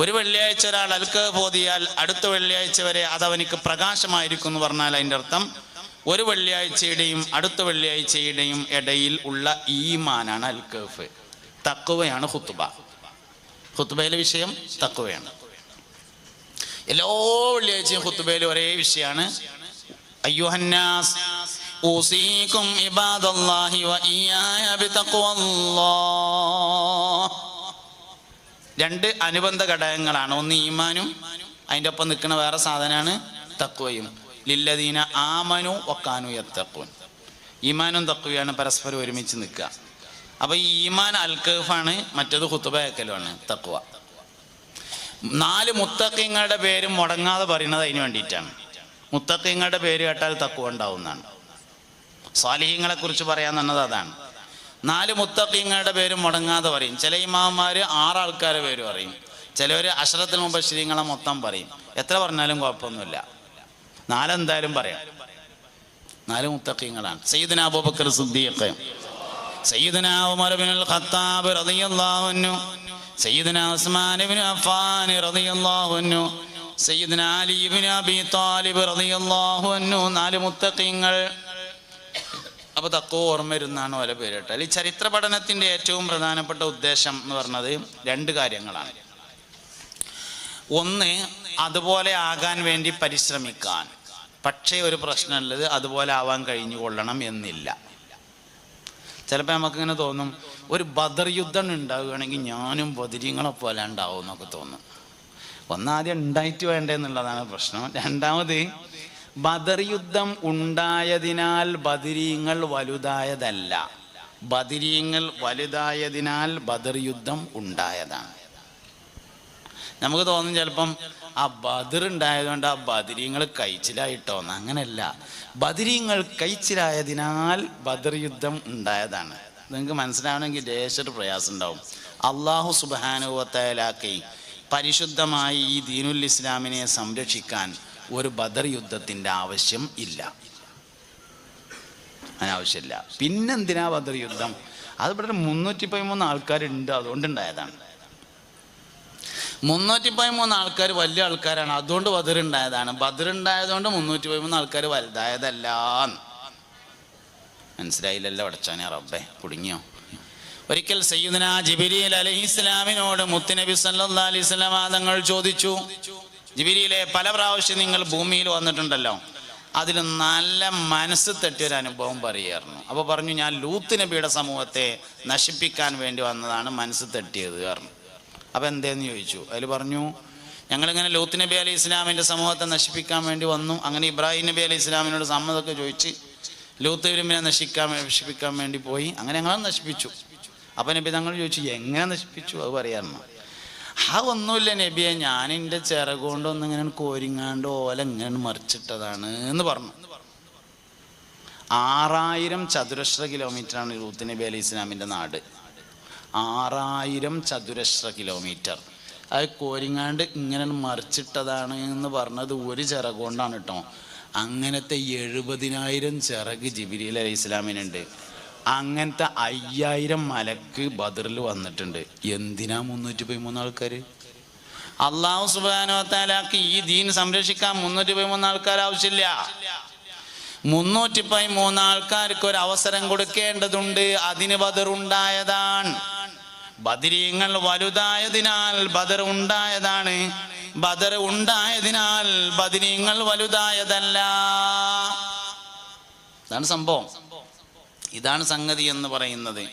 ഒരു വെള്ളിയാഴ്ച ഒരാൾ അൽക്കഹഫ് ഓതിയാൽ അടുത്ത വെള്ളിയാഴ്ച വരെ അതവനിക്ക് പ്രകാശമായിരിക്കും എന്ന് പറഞ്ഞാൽ അതിൻ്റെ അർത്ഥം ഒരു വെള്ളിയാഴ്ചയുടെയും അടുത്ത വെള്ളിയാഴ്ചയുടെയും ഇടയിൽ ഉള്ള ഈമാനാണ് അൽക്കഹഫ്. തഖ്വയാണ് ഖുത്ബ. ഖുത്ബയിലെ വിഷയം തഖ്വയാണ്. എല്ലാ വെള്ളിയാഴ്ചയും ഖുത്ബയിൽ ഒരേ വിഷയമാണ്. അയ്യുഹന്നാസ് ഊസീകും ഇബാദല്ലാഹി വ ഇയ്യായ ബിതഖ്വല്ലാഹ്. രണ്ട് അനുബന്ധ ഘടകങ്ങളാണ്. ഒന്ന് ഈമാനും അതിൻ്റെ ഒപ്പം നിൽക്കുന്ന വേറെ സാധനമാണ് തഖ്വയും. ലില്ലദീന ആമനു വക്കാനു യത്തഖൂൻ. ഈമാനും തഖ്വയാണ് പരസ്പരം ഒരുമിച്ച് നിൽക്കുക. അപ്പോൾ ഈ ഈമാൻ അൽക്കഹഫാണ്, മറ്റേത് ഖുത്ബ കേൾക്കലുമാണ് തഖ്വ. 4 മുത്തഖീങ്ങളുടെ പേര് മുടങ്ങാതെ പറയുന്നത് അതിന് വേണ്ടിയിട്ടാണ്. മുത്തഖീങ്ങളുടെ പേര് കേട്ടാൽ തഖ്വ ഉണ്ടാവുന്നതാണ്. സ്വാലിഹീങ്ങളെ കുറിച്ച് പറയാൻ തന്നത് അതാണ്. 4 മുത്തഖീങ്ങളുടെ പേര് മുടങ്ങാതെ പറയും. ചില ഇമാമന്മാർ 6 ആൾക്കാരെ പേര് പറയും. ചിലവർ അശ്റത്തുൽ മുബശ്ശിരീങ്ങളെ മൊത്തം പറയും. എത്ര പറഞ്ഞാലും കുഴപ്പമൊന്നുമില്ല, 4 എന്തായാലും പറയാം. 4 മുത്തഖീങ്ങളാണ്. സയ്യിദുന അബൂബക്കർ സിദ്ദീഖ്, സയ്യിദുന ഉമർ ഇബ്നുൽ ഖത്താബ് റളിയല്ലാഹു അൻഹു, സയ്യിദുന ഉസ്മാൻ ഇബ്നു അഫ്ഫാൻ റളിയല്ലാഹു അൻഹു, സയ്യിദുന അലി ഇബ്നു അബീ ത്വാലിബ് റളിയല്ലാഹു അൻഹു. 4 മുത്തഖീങ്ങൾ. അപ്പോൾ തഖ്വ ഓർമ്മ വരുന്നതാണ് ഓരോ പേര് കേട്ടാൽ. ഈ ചരിത്ര പഠനത്തിൻ്റെ ഏറ്റവും പ്രധാനപ്പെട്ട ഉദ്ദേശം എന്ന് പറഞ്ഞത് 2 കാര്യങ്ങളാണ്. ഒന്ന്, അതുപോലെ ആകാൻ വേണ്ടി പരിശ്രമിക്കാൻ. പക്ഷേ ഒരു പ്രശ്നമുള്ളത് അതുപോലെ ആവാൻ കഴിഞ്ഞുകൊള്ളണം എന്നില്ല. ചിലപ്പോൾ നമുക്കിങ്ങനെ തോന്നും, ഒരു ബദർ യുദ്ധം ഉണ്ടാവുകയാണെങ്കിൽ ഞാനും ബദരീങ്ങളെ പോലെ ഉണ്ടാവും എന്നൊക്കെ തോന്നും. ഒന്നാദ്യം ഉണ്ടായിട്ട് വേണ്ടെന്നുള്ളതാണ് പ്രശ്നം. രണ്ടാമത്, ബദർ യുദ്ധം ഉണ്ടായതിനാൽ ബദരീങ്ങൾ വലുതായതല്ല, ബദരീങ്ങൾ വലുതായതിനാൽ ബദർ യുദ്ധം ഉണ്ടായതാണ്. നമുക്ക് തോന്നും ചിലപ്പം ആ ബദർ ഉണ്ടായതുകൊണ്ട് ആ ബദരീങ്ങൾ കഴിച്ചിലായിട്ടോന്ന്. അങ്ങനെയല്ല, ബദരീങ്ങൾ കഴിച്ചിലായതിനാൽ ബദർ യുദ്ധം ഉണ്ടായതാണ്. നിങ്ങൾക്ക് മനസ്സിലാവണമെങ്കിൽ ദേശത്തൊരു പ്രയാസം ഉണ്ടാവും. അള്ളാഹു സുബ്ഹാനഹു വ തആലക്ക് പരിശുദ്ധമായി ഈ ദീനുൽ ഇസ്ലാമിനെ സംരക്ഷിക്കാൻ ഒരു ബദർ യുദ്ധത്തിൻ്റെ ആവശ്യം ഇല്ല, അതിനാവശ്യമില്ല. പിന്നെന്തിനാ ബദർ യുദ്ധം? അത് ഇവിടെ 313 ആൾക്കാരുണ്ട്, അതുകൊണ്ടുണ്ടായതാണ്. 313 ആൾക്കാർ വലിയ ആൾക്കാരാണ്, അതുകൊണ്ട് ബദർ ഉണ്ടായതാണ്. ബദർ ഉണ്ടായതുകൊണ്ട് 313 ആൾക്കാർ വലുതായതല്ല. മനസ്സിലായില്ലല്ലോ അടച്ചാനെ റബ്ബേ, കുടുങ്ങിയോ? ഒരിക്കൽ സയ്യിദുനാ ജിബ്രീൽ അലൈഹിസ്സലാമിനോട് മുത്തുനബി സല്ലല്ലാഹു അലൈഹി വസല്ലം തങ്ങൾ ചോദിച്ചു, ജിബ്രീലെ, പല പ്രാവശ്യം നിങ്ങൾ ഭൂമിയിൽ വന്നിട്ടുണ്ടല്ലോ, അതിൽ നല്ല മനസ്സ് തട്ടിയൊരു അനുഭവം പറയായിരുന്നു. അപ്പോൾ പറഞ്ഞു, ഞാൻ ലൂത്ത് നബിയുടെ സമൂഹത്തെ നശിപ്പിക്കാൻ വേണ്ടി വന്നതാണ്, മനസ്സ് തട്ടിയത് പറഞ്ഞു. അപ്പോൾ എന്തേന്ന് ചോദിച്ചു. അതിൽ പറഞ്ഞു, ഞങ്ങളിങ്ങനെ ലൂത്ത് നബി അലൈഹി ഇസ്ലാമിൻ്റെ സമൂഹത്തെ നശിപ്പിക്കാൻ വേണ്ടി വന്നു. അങ്ങനെ ഇബ്രാഹിം നബി അലൈഹി ഇസ്ലാമിനോട് സമ്മതമൊക്കെ ചോദിച്ച് ലൂത്ത് നബിയെ നശിപ്പിക്കാൻ വേണ്ടി പോയി. അങ്ങനെ ഞങ്ങളെ നശിപ്പിച്ചു. അപ്പോൾ നബി തങ്ങൾ ചോദിച്ചു, എങ്ങനെ നശിപ്പിച്ചു? അത് പറയാറുണ്ട്. ആ ഒന്നുമില്ല നബിയെ, ഞാൻ എൻ്റെ ചിറകൊണ്ടൊന്നിങ്ങനെ കോരിങ്ങാണ്ട് ഓല ഇങ്ങനെ മറിച്ചിട്ടതാണ് എന്ന് പറഞ്ഞു. 6000 ചതുരശ്ര കിലോമീറ്ററാണ് ലൂത്ത് നബി അലൈഹി ഇസ്ലാമിൻ്റെ നാട്. 6000 ചതുരശ്ര കിലോമീറ്റർ. അത് കോരിങ്ങാണ്ട് ഇങ്ങനെ മറിച്ചിട്ടതാണ് എന്ന് പറഞ്ഞത് ഒരു ചിറകൊണ്ടാണ് കേട്ടോ. അങ്ങനത്തെ 70,000 ചിറക് ജിബ്രീൽ അലൈഹി ഇസ്ലാമിനുണ്ട്. അങ്ങനത്തെ 5000 മലക്ക് ബദറിൽ വന്നിട്ടുണ്ട്. എന്തിനാ 313 ആൾക്കാർ? അല്ലാഹു സുബ്ഹാനഹു വ തആലക്ക് ഈ ദീൻ സംരക്ഷിക്കാൻ 313 ആൾക്കാർ ആവശ്യമില്ല. 313 ആൾക്കാർക്ക് ഒരു അവസരം കൊടുക്കേണ്ടതുണ്ട്. അതിന് ബദർ ഉണ്ടായതാണ്. ബദരീങ്ങൾ വലുതായതിനാൽ ബദർ ഉണ്ടായതാണ്. ബദർ ഉണ്ടായതിനാൽ ബദരീങ്ങൾ വലുതായതല്ല. ഇതാണ് സംഭവം, ഇതാണ് സംഗതി എന്ന് പറയുന്നത്.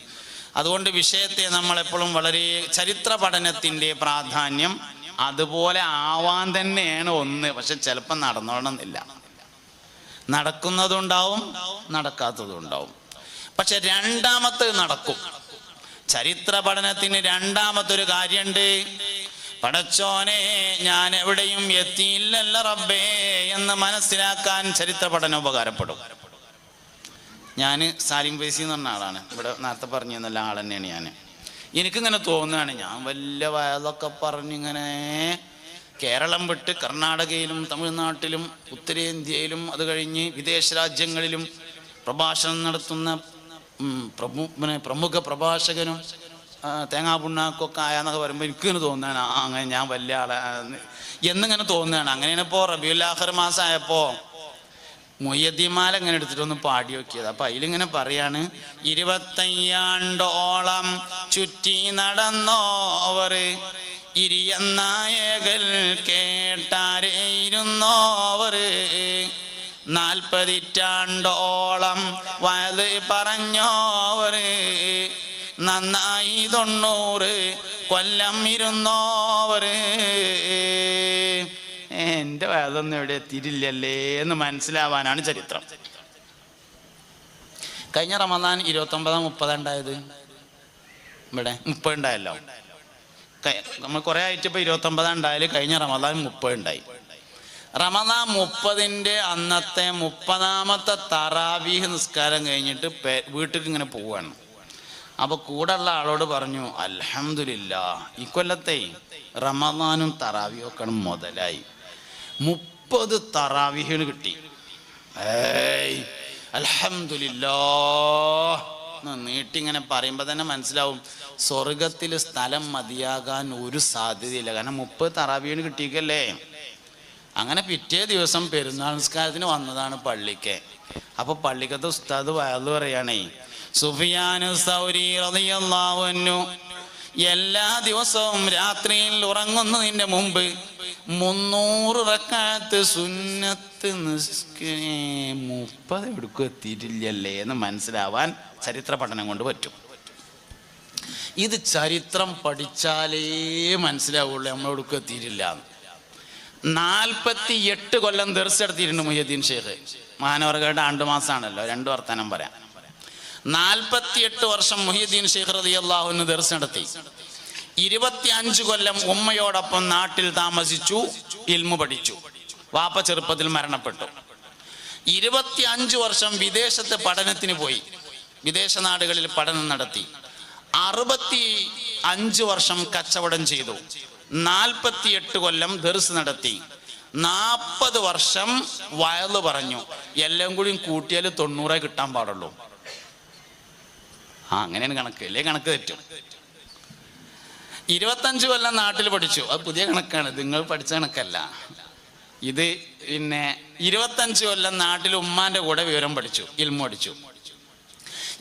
അതുകൊണ്ട് വിഷയത്തെ നമ്മളെപ്പോഴും വളരെ, ചരിത്ര പഠനത്തിൻ്റെ പ്രാധാന്യം അതുപോലെ ആവാൻ തന്നെയാണ് ഒന്ന്. പക്ഷെ ചിലപ്പോൾ നടന്നോണമെന്നില്ല, നടക്കുന്നതുണ്ടാവും നടക്കാത്തതും ഉണ്ടാവും. പക്ഷെ രണ്ടാമത്തെ നടക്കും. ചരിത്ര പഠനത്തിന് രണ്ടാമത്തൊരു കാര്യമുണ്ട്. പടച്ചോനെ, ഞാൻ എവിടെയും എത്തിയില്ലല്ല റബ്ബേ എന്ന് മനസ്സിലാക്കാൻ ചരിത്ര പഠനം ഉപകാരപ്പെടും. ഞാൻ സാലിം ഫൈസി എന്ന് പറഞ്ഞ ആളാണ്, ഇവിടെ നേരത്തെ പറഞ്ഞു തന്നല്ല ആൾ തന്നെയാണ് ഞാൻ. എനിക്കിങ്ങനെ തോന്നുകയാണ്, ഞാൻ വലിയ വയലൊക്കെ പറഞ്ഞിങ്ങനെ കേരളം വിട്ട് കർണാടകയിലും തമിഴ്നാട്ടിലും ഉത്തരേന്ത്യയിലും അത് കഴിഞ്ഞ് വിദേശ രാജ്യങ്ങളിലും പ്രഭാഷണം നടത്തുന്ന പ്രമുഖ പ്രഭാഷകനും തേങ്ങാ പുണ്ണാക്കൊക്കെ ആയാന്നൊക്കെ പറയുമ്പോൾ എനിക്കിങ്ങനെ തോന്നുകയാണ് അങ്ങനെ ഞാൻ വലിയ ആളാണ് എന്നിങ്ങനെ തോന്നുകയാണ്. അങ്ങനെയാണ് ഇപ്പോൾ റബീഉൽ ആഖിർ മാസമായപ്പോൾ മുയ്യദ്ദീമാല ഇങ്ങനെ എടുത്തിട്ടൊന്ന് പാടി നോക്കിയത്. അപ്പം അതിലിങ്ങനെ പറയാണ്, 25 ആണ്ടോളം ചുറ്റി നടന്നോവർ ഇരിയന്നായകൾ കേട്ടാരേയിരുന്നോവർ 40 ഇറ്റാണ്ടോളം വയത് പറഞ്ഞോവർ നന്നായി 90 കൊല്ലം ഇരുന്നോവർ. എൻ്റെ വയതൊന്നും എവിടെ എത്തിയിട്ടില്ലല്ലേ എന്ന് മനസ്സിലാവാനാണ് ചരിത്രം. കഴിഞ്ഞ റമദാൻ 29 30 ഉണ്ടായത്, ഇവിടെ 30 ഉണ്ടായല്ലോ. നമ്മൾ കുറേ ആയിട്ട് ഇപ്പോൾ 29 ഉണ്ടായാലും കഴിഞ്ഞ റമദാൻ 30 ഉണ്ടായി. റമദാൻ 30-ന്റെ അന്നത്തെ 30-ാമത്തെ തറാവീഹ് നിസ്കാരം കഴിഞ്ഞിട്ട് വീട്ടിൽ ഇങ്ങനെ പോവുകയാണ്. അപ്പോൾ കൂടെയുള്ള ആളോട് പറഞ്ഞു, അൽഹംദുലില്ലാഹ് ഇക്കൊല്ലത്തെ റമദാനും തറാവീഹൊക്കെ മുതലായി, 30 തറാവീഹുകൾ കിട്ടി. അൽഹംദുലില്ലാഹ് നീട്ടിങ്ങനെ പറയുമ്പോൾ തന്നെ മനസ്സിലാവും സ്വർഗത്തിൽ സ്ഥലം മതിയാകാൻ ഒരു സാധ്യതയില്ല. കാരണം 30 തറാവീഹുകൾ കിട്ടിയിക്കല്ലേ. അങ്ങനെ പിറ്റേ ദിവസം പെരുന്നാൾ നിസ്കാരത്തിന് വന്നതാണ് പള്ളിക്ക്. അപ്പോൾ പള്ളിക്കത്തെ ഉസ്താദ് വയല് പറയാണേ, സുഫിയാൻ സൗരി റളിയല്ലാഹു അൻഹു എല്ലാ ദിവസവും രാത്രിയിൽ ഉറങ്ങുന്നതിൻ്റെ മുമ്പ് 300 റക്അത്ത് സുന്നത്ത് 30 എവിടേക്കും എത്തിയിട്ടില്ലല്ലേ എന്ന് മനസ്സിലാവാൻ ചരിത്ര പഠനം കൊണ്ട് പറ്റും. ഇത് ചരിത്രം പഠിച്ചാലേ മനസ്സിലാവുള്ളൂ നമ്മളെവിടേക്കും എത്തിയിട്ടില്ല. 48 കൊല്ലം ദർസെടുത്തിട്ടുണ്ട് മുഹ്യിദ്ദീൻ ഷേഖ്. മഹാനവർഗയുടെ ആണ്ടുമാസമാണല്ലോ, 2 വർത്തമാനം പറയാം. 48 വർഷം മുഹ്യിദ്ദീൻ ഷേഖ് റളിയല്ലാഹു അൻഹു ദർസ് നടത്തി. 25 കൊല്ലം ഉമ്മയോടൊപ്പം നാട്ടിൽ താമസിച്ചു, ഇൽമു പഠിച്ചു. വാപ്പ ചെറുപ്പത്തിൽ മരണപ്പെട്ടു. 25 വർഷം വിദേശത്ത് പഠനത്തിന് പോയി, വിദേശ നാടുകളിൽ പഠനം നടത്തി. 65 വർഷം കച്ചവടം ചെയ്തു. 48 കൊല്ലം ദർസ് നടത്തി. 40 വർഷം വയല് പറഞ്ഞു. എല്ലാം കൂടി കൂട്ടിയാൽ 90 കിട്ടാൻ പാടുള്ളൂ. അങ്ങനെയാണ് കണക്ക്, അല്ലേ കണക്ക് തെറ്റും. 25 കൊല്ലം നാട്ടിൽ പഠിച്ചു, അത് പുതിയ കണക്കാണ്, നിങ്ങൾ പഠിച്ച കണക്കല്ല ഇത്. പിന്നെ 25 കൊല്ലം നാട്ടിൽ ഉമ്മാന്റെ കൂടെ വിവരം പഠിച്ചു, ഇൽമു പഠിച്ചു.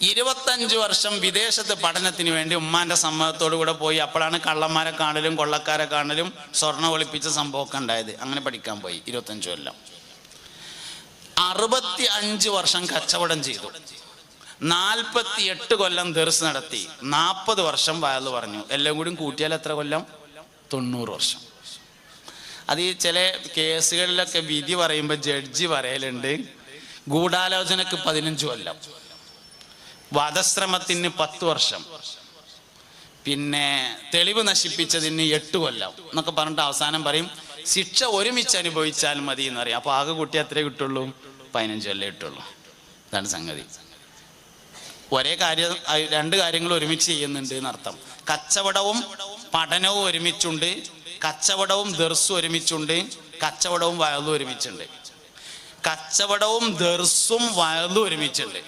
25 വർഷം വിദേശത്ത് പഠനത്തിന് വേണ്ടി ഉമ്മാന്റെ സമ്മതത്തോടു കൂടെ പോയി. അപ്പോഴാണ് കള്ളന്മാരെ കാണലും കൊള്ളക്കാരെ കാണലും സ്വർണ്ണം ഒളിപ്പിച്ച സംഭവമൊക്കെ ഉണ്ടായത്. അങ്ങനെ പഠിക്കാൻ പോയി 25 കൊല്ലം. 65 വർഷം കച്ചവടം ചെയ്തു. 48 കൊല്ലം ദർസ് നടത്തി. 40 വർഷം വയല് പറഞ്ഞു. എല്ലാം കൂടി കൂട്ടിയാൽ എത്ര കൊല്ലം? 90 വർഷം. അത് ഈ ചില കേസുകളിലൊക്കെ വിധി പറയുമ്പോൾ ജഡ്ജി പറയലുണ്ട്, ഗൂഢാലോചനക്ക് 15 കൊല്ലം, വധശ്രമത്തിന് 10 വർഷം, പിന്നെ തെളിവ് നശിപ്പിച്ചതിന് 8 കൊല്ലം എന്നൊക്കെ പറഞ്ഞിട്ട് അവസാനം പറയും ശിക്ഷ ഒരുമിച്ച് അനുഭവിച്ചാൽ മതി എന്ന് പറയും. അപ്പോൾ ആകെ കൂട്ടി എത്രയേ കിട്ടുള്ളൂ? 15 കൊല്ലം കിട്ടുള്ളൂ. ഇതാണ് സംഗതി. ഒരേ കാര്യം, 2 കാര്യങ്ങൾ ഒരുമിച്ച് ചെയ്യുന്നുണ്ട് എന്നർത്ഥം. കച്ചവടവും പഠനവും ഒരുമിച്ചുണ്ട്, കച്ചവടവും ദർസും ഒരുമിച്ചുണ്ട്, കച്ചവടവും വയലും ഒരുമിച്ചുണ്ട്, കച്ചവടവും ദർസും വയലും ഒരുമിച്ചുണ്ട്.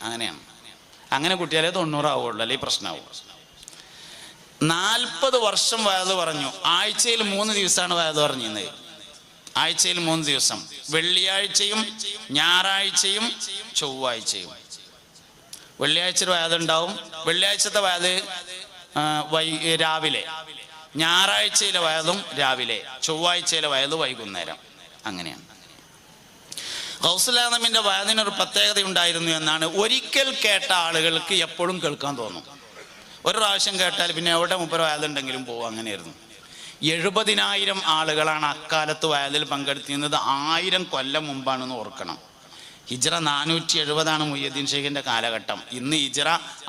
അങ്ങനെയാണ്. അങ്ങനെ കുട്ടിയാലേ 90 ആവുള്ളൂ, അല്ലെങ്കിൽ പ്രശ്നമാവും. 40 വർഷം വയല് പറഞ്ഞു. ആഴ്ചയിൽ 3 ദിവസമാണ് വയല് പറഞ്ഞിരുന്നത്. ആഴ്ചയിൽ 3 ദിവസം, വെള്ളിയാഴ്ചയും ഞായറാഴ്ചയും ചൊവ്വാഴ്ചയും. വെള്ളിയാഴ്ച വയലുണ്ടാവും. വെള്ളിയാഴ്ചത്തെ വയല് രാവിലെ, ഞായറാഴ്ചയിലെ വയലും രാവിലെ, ചൊവ്വാഴ്ചയിലെ വയല് വൈകുന്നേരം. അങ്ങനെയാണ്. ഗൗസുൽ ആദമിന്റെ വയലിനൊരു പ്രത്യേകത ഉണ്ടായിരുന്നു എന്നാണ്. ഒരിക്കൽ കേട്ട ആളുകൾക്ക് എപ്പോഴും കേൾക്കാൻ തോന്നും. ഒരു പ്രാവശ്യം കേട്ടാൽ പിന്നെ എവിടെ മുപ്പര വയലുണ്ടെങ്കിലും പോകും. അങ്ങനെയായിരുന്നു. 70,000 ആളുകളാണ് അക്കാലത്ത് വയലിൽ പങ്കെടുത്തിരുന്നത്. 1000 കൊല്ലം മുമ്പാണെന്ന് ഓർക്കണം. ഹിജ്റ 470 മുഹ്യിദ്ദീൻ ഷേഖിന്റെ കാലഘട്ടം. ഇന്ന് ഹിജ്റ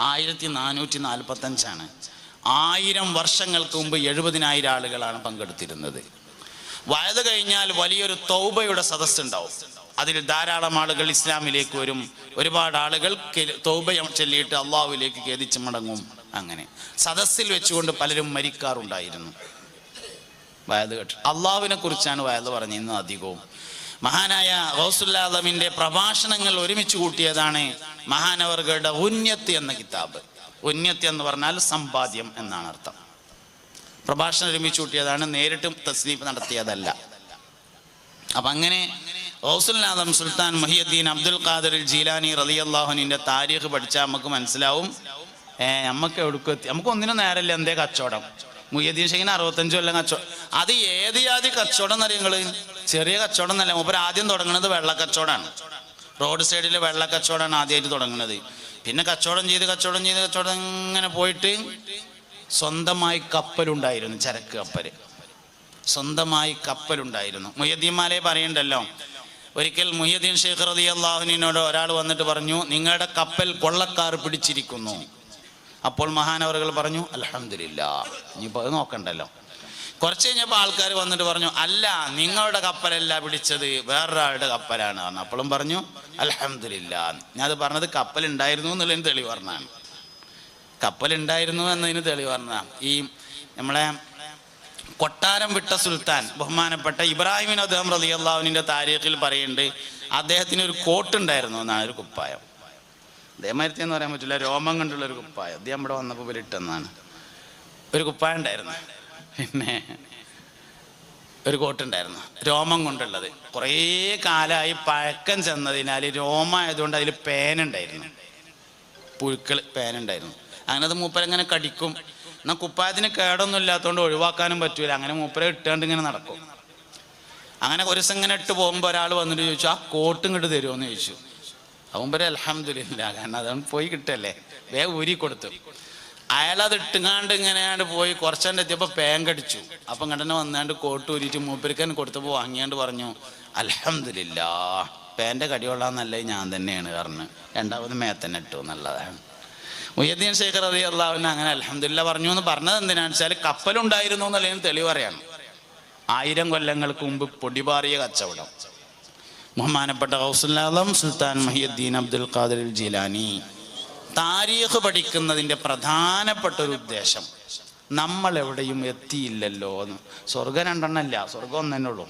1445. 1000 വർഷങ്ങൾക്ക് മുമ്പ് 70,000 ആളുകളാണ് പങ്കെടുത്തിരുന്നത്. വയത് കഴിഞ്ഞാൽ വലിയൊരു തൗബയുടെ സദസ്സുണ്ടാവും. അതിൽ ധാരാളം ആളുകൾ ഇസ്ലാമിലേക്ക് വരും. ഒരുപാട് ആളുകൾ തൗബ ചൊല്ലിയിട്ട് അള്ളാഹുവിലേക്ക് ഖേദിച്ച് മടങ്ങും. അങ്ങനെ സദസ്സിൽ വെച്ചുകൊണ്ട് പലരും മരിക്കാറുണ്ടായിരുന്നു. വയത് കേട്ട് അള്ളാഹുവിനെ കുറിച്ചാണ് വയത് പറഞ്ഞിരുന്നത് അധികവും. മഹാനായ ഗൗസുൽ ആദമിന്റെ പ്രഭാഷണങ്ങൾ ഒരുമിച്ച് കൂട്ടിയതാണ് മഹാനവർഗയുടെ ഉന്നത്ത് എന്ന കിതാബ്. ഉന്നത്തി എന്ന് പറഞ്ഞാൽ സമ്പാദ്യം എന്നാണ് അർത്ഥം. പ്രഭാഷണം ഒരുമിച്ച് കൂട്ടിയതാണ്, നേരിട്ട് തസ്നീഫ് നടത്തിയതല്ല. അപ്പം അങ്ങനെ ഗൗസുൽ ആദം സുൽത്താൻ മുഹിയുദ്ദീൻ അബ്ദുൽ ഖാദിർ ജീലാനി റളിയല്ലാഹു അൻഹുവിൻ്റെ താരീഖ് പഠിച്ചാൽ നമുക്ക് മനസ്സിലാവും നമുക്ക് എവിടേക്കെത്തി. നമുക്ക് ഒന്നിനും നേരമില്ല. എന്തേ കച്ചവടം? മുഹിയുദ്ദീൻ ഷെയ്ഖിന് 65 കൊല്ലം കച്ചവടം. അത് ഏത് ജാതി കച്ചവടം എന്നറിയങ്ങൾ? ചെറിയ കച്ചവടം എന്നല്ല. മൂപ്പര് ആദ്യം തുടങ്ങുന്നത് വെള്ളക്കച്ചവടമാണ്. റോഡ് സൈഡിൽ വെള്ളക്കച്ചവടമാണ് ആദ്യമായിട്ട് തുടങ്ങുന്നത്. പിന്നെ കച്ചവടം ചെയ്ത് ഇങ്ങനെ പോയിട്ട് സ്വന്തമായി കപ്പലുണ്ടായിരുന്നു, ചരക്ക് കപ്പൽ. സ്വന്തമായി കപ്പലുണ്ടായിരുന്നു. മുഹിയുദ്ദീൻ മാലേ പറയുണ്ടല്ലോ, ഒരിക്കൽ മുഹിയുദ്ദീൻ ഷെയ്ഖ് റളിയല്ലാഹു അൻഹുവിനോട് ഒരാൾ വന്നിട്ട് പറഞ്ഞു, നിങ്ങളുടെ കപ്പൽ കൊള്ളക്കാർ പിടിച്ചിരിക്കുന്നു. അപ്പോൾ മഹാനവറുകൾ പറഞ്ഞു, അൽഹംദുലില്ലാഹ്, ഇനിയിപ്പോൾ അത് നോക്കണ്ടല്ലോ. കുറച്ച് കഴിഞ്ഞപ്പോൾ ആൾക്കാർ വന്നിട്ട് പറഞ്ഞു, അല്ല, നിങ്ങളുടെ കപ്പലല്ല പിടിച്ചത്, വേറൊരാളുടെ കപ്പലാണ് പറഞ്ഞു. അപ്പോഴും പറഞ്ഞു അൽഹംദുലില്ലാഹ്. ഞാൻ അത് പറഞ്ഞത് കപ്പലുണ്ടായിരുന്നു എന്നുള്ളതിന് തെളിവ് പറഞ്ഞാണ്. കപ്പലുണ്ടായിരുന്നു എന്നതിന് തെളിവ് പറഞ്ഞതാണ്. ഈ നമ്മളെ കൊട്ടാരം വിട്ട സുൽത്താൻ ബഹുമാനപ്പെട്ട ഇബ്രാഹിം അദ്ഹം റളിയല്ലാഹു അൻഹുവിൻ്റെ താരീഖിൽ പറയുന്നുണ്ട്, അദ്ദേഹത്തിന് ഒരു കോട്ടുണ്ടായിരുന്നു എന്നാണ്, ഒരു കുപ്പായം. അതേമാതിരി എന്ന് പറയാൻ പറ്റില്ല, രോമം കൊണ്ടുള്ള ഒരു കുപ്പായം. അദ്ദേഹം ഇവിടെ വന്നപ്പോൾ ഇവരിട്ടെന്നാണ്. ഒരു കുപ്പായം ഉണ്ടായിരുന്നു, പിന്നെ ഒരു കോട്ടുണ്ടായിരുന്നു രോമം കൊണ്ടുള്ളത്. കുറേ കാലമായി പഴക്കം ചെന്നതിനാൽ രോമമായതുകൊണ്ട് അതിൽ പേനുണ്ടായിരുന്നു, പുഴുക്കൾ പേനുണ്ടായിരുന്നു. അങ്ങനെ അത് മൂപ്പരങ്ങനെ കടിക്കും. എന്നാൽ കുപ്പായത്തിന് കേടൊന്നും ഇല്ലാത്തതുകൊണ്ട് ഒഴിവാക്കാനും പറ്റൂല. അങ്ങനെ മൂപ്പരെ ഇട്ടുകൊണ്ട് ഇങ്ങനെ നടക്കും. അങ്ങനെ ഒരു ദിവസം ഇങ്ങനെ ഇട്ട് പോകുമ്പോൾ ഒരാൾ വന്നിട്ട് ചോദിച്ചു, ആ കോട്ടും ഇങ്ങോട്ട് തരുമോ എന്ന് ചോദിച്ചു. അവമ്പരെ അൽഹംദുലില്ലാഹ്, കാരണം അതൊന്നും പോയി കിട്ടല്ലേ, വേഗം ഊരി കൊടുത്തു. അയാളത് ഇട്ടുങ്ങാണ്ട് ഇങ്ങനെയാണ്ട് പോയി കുറച്ചെണ്ണം എത്തിയപ്പോൾ പേൻ കടിച്ചു. അപ്പം ഇങ്ങോട്ട് വന്നാണ്ട് കോട്ട് ഊരിയിട്ട് മൂപ്പരിക്കൻ കൊടുത്തപ്പോൾ വാങ്ങിയാണ്ട് പറഞ്ഞു, അൽഹംദുലില്ലാഹ്, പേൻ്റെ കടി കൊള്ളാന്നല്ലേ ഞാൻ തന്നെയാണ് പറഞ്ഞു. രണ്ടാമത് മേത്തന്നെ ഇട്ടു എന്നുള്ളതാണ്. മുഹിയുദ്ദീൻ ഷെയ്ഖ് റളിയല്ലാഹു അൻഹു അങ്ങനെ അൽഹംദുലില്ലാഹ് പറഞ്ഞു എന്ന് പറഞ്ഞത് എന്തിനാണെന്ന് വെച്ചാൽ കപ്പലുണ്ടായിരുന്നു എന്നുള്ളതിന് തെളിവ് പറയാണ്. 1000 കൊല്ലങ്ങൾക്ക് മുമ്പ് പൊടിപാറിയ കച്ചവടം. ബഹുമാനപ്പെട്ട ഗൗസുൽ ആദം സുൽത്താൻ മുഹിയുദ്ദീൻ അബ്ദുൽ ഖാദിർ ജീലാനി താരീഖ് പഠിക്കുന്നതിൻ്റെ പ്രധാനപ്പെട്ട ഒരു ഉദ്ദേശം, നമ്മൾ എവിടെയും എത്തിയില്ലല്ലോ എന്ന്. സ്വർഗം 2 ഇല്ല, സ്വർഗം 1 ഉള്ളൂ.